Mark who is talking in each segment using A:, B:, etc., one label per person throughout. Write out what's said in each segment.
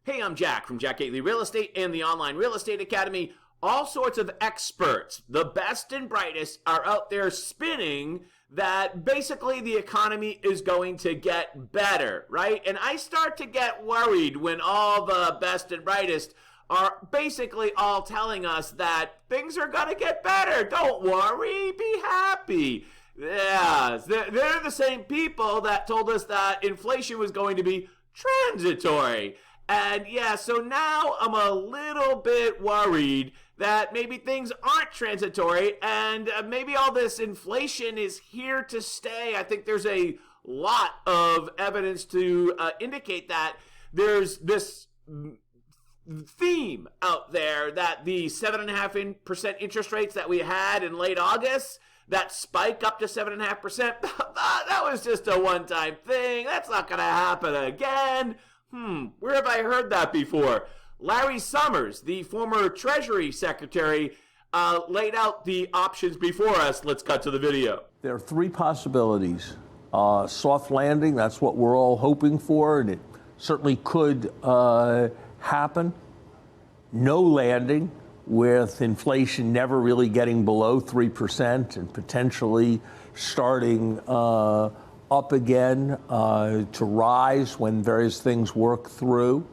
A: Hey, I'm Jack from Jack Gately Real Estate and the Online Real Estate Academy. All sorts of experts, the best and brightest, are out there spinning that basically the economy is going to get better, right? And I start to get worried when all the best and brightest are basically all telling us that things are going to get better. Don't worry, be happy. Yeah, they're the same people that told us that inflation was going to be transitory. And yeah, so now I'm a little bit worried that maybe things aren't transitory and maybe all this inflation is here to stay. I think there's a lot of evidence to indicate that. There's this theme out there that the 7.5% interest rates that we had in late August, that spike up to 7.5%, that was just a one-time thing. That's not going to happen again. Where have I heard that before? Larry Summers, the former Treasury Secretary, laid out the options before us. Let's cut to the video.
B: There are three possibilities. Soft landing, that's what we're all hoping for, and it certainly could happen. No landing, with inflation never really getting below 3% and potentially starting up again to rise when various things work through,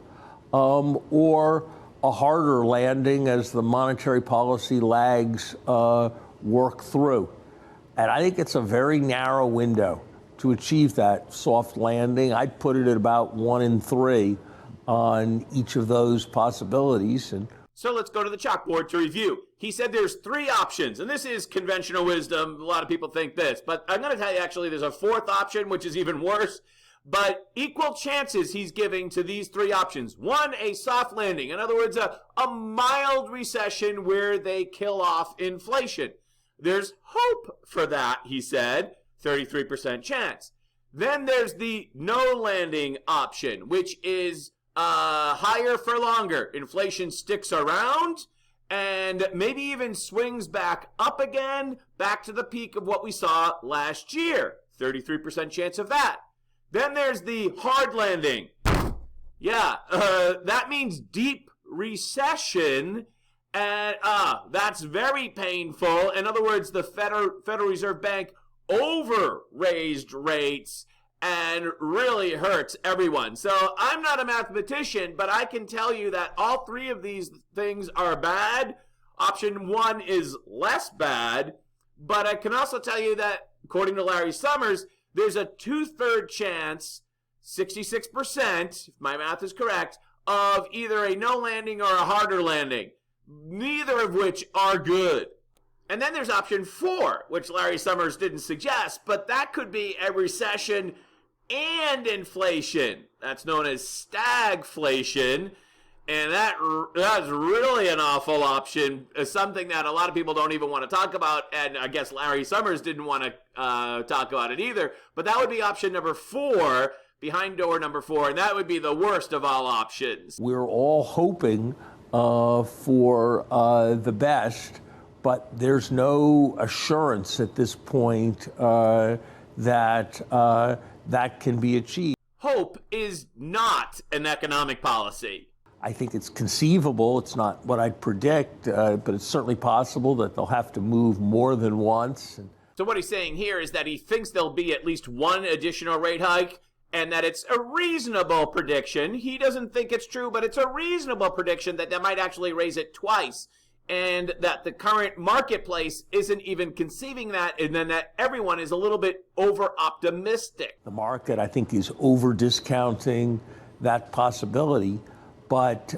B: or a harder landing as the monetary policy lags work through. And I think it's a very narrow window to achieve that soft landing. I'd put it at about 1 in 3 on each of those possibilities.
A: So let's go to the chalkboard to review. He said there's 3 options, and this is conventional wisdom. A lot of people think this, but I'm going to tell you actually there's a 4th option, which is even worse. But equal chances he's giving to these 3 options. 1, a soft landing. In other words, a mild recession where they kill off inflation. There's hope for that, he said, 33% chance. Then there's the no landing option, which is higher for longer. Inflation sticks around and maybe even swings back up again, back to the peak of what we saw last year. 33% chance of that. Then there's the hard landing. Yeah, that means deep recession, and that's very painful. In other words, the Federal Reserve Bank over-raised rates and really hurts everyone. So I'm not a mathematician, but I can tell you that all 3 of these things are bad. Option 1 is less bad, but I can also tell you that, according to Larry Summers, there's a 2/3 chance, 66%, if my math is correct, of either a no landing or a harder landing, neither of which are good. And then there's option 4, which Larry Summers didn't suggest, but that could be a recession and inflation. That's known as stagflation. And that's really an awful option, something that a lot of people don't even want to talk about. And I guess Larry Summers didn't want to talk about it either. But that would be option number 4, behind door number 4. And that would be the worst of all options.
B: We're all hoping for the best, but there's no assurance at this point that that can be achieved.
A: Hope is not an economic policy.
B: I think it's conceivable. It's not what I'd predict, but it's certainly possible that they'll have to move more than once.
A: So what he's saying here is that he thinks there'll be at least 1 additional rate hike, and that it's a reasonable prediction. He doesn't think it's true, but it's a reasonable prediction that they might actually raise it twice, and that the current marketplace isn't even conceiving that, and then that everyone is a little bit over-optimistic.
B: The market, I think, is over-discounting that possibility. But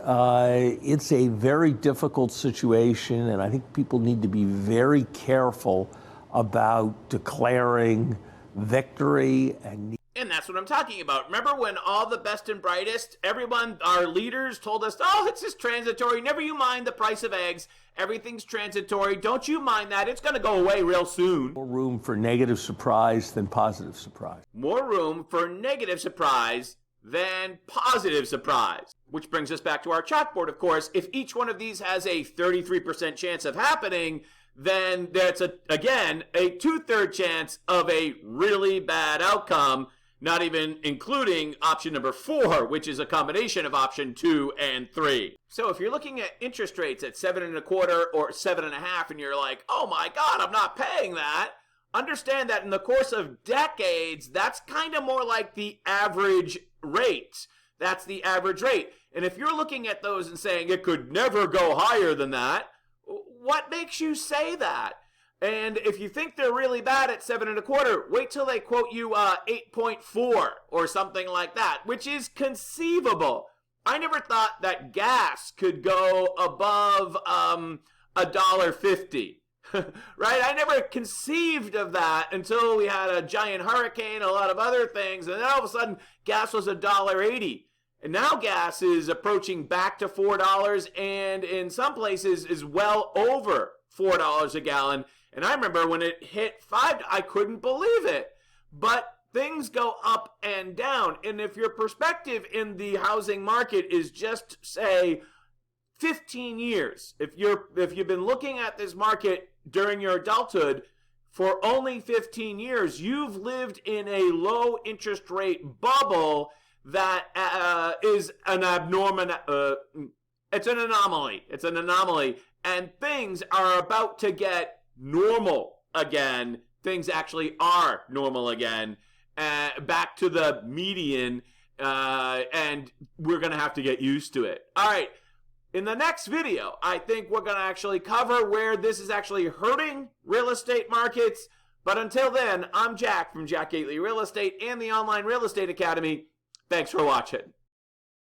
B: it's a very difficult situation, and I think people need to be very careful about declaring victory. And
A: that's what I'm talking about. Remember when all the best and brightest, everyone, our leaders told us, oh, it's just transitory. Never you mind the price of eggs. Everything's transitory. Don't you mind that. It's going to go away real soon.
B: More room for negative surprise than positive surprise.
A: More room for negative surprise than positive surprise. Which brings us back to our chalkboard, of course. If each one of these has a 33% chance of happening, then that's, again, a 2/3 chance of a really bad outcome. not even including option number 4, which is a combination of option 2 and 3. So if you're looking at interest rates at 7.25 or 7.5 and you're like, oh my God, I'm not paying that, understand that in the course of decades, that's kind of more like the average rate. That's the average rate. And if you're looking at those and saying it could never go higher than that, what makes you say that? And if you think they're really bad at 7.25, wait till they quote you 8.4 or something like that, which is conceivable. I never thought that gas could go above $1.50. Right? I never conceived of that until we had a giant hurricane, a lot of other things, and then all of a sudden gas was $1.80. And now gas is approaching back to $4, and in some places is well over $4 a gallon. And I remember when it hit $5, I couldn't believe it. But things go up and down. And if your perspective in the housing market is just, say, 15 years, if you've been looking at this market during your adulthood for only 15 years, you've lived in a low interest rate bubble that is an it's an anomaly. It's an anomaly. And things are about to get normal again. Things actually are normal again. Back to the median. And we're going to have to get used to it. All right. In the next video, I think we're going to actually cover where this is actually hurting real estate markets. But until then, I'm Jack from Jack Gately Real Estate and the Online Real Estate Academy. Thanks for watching.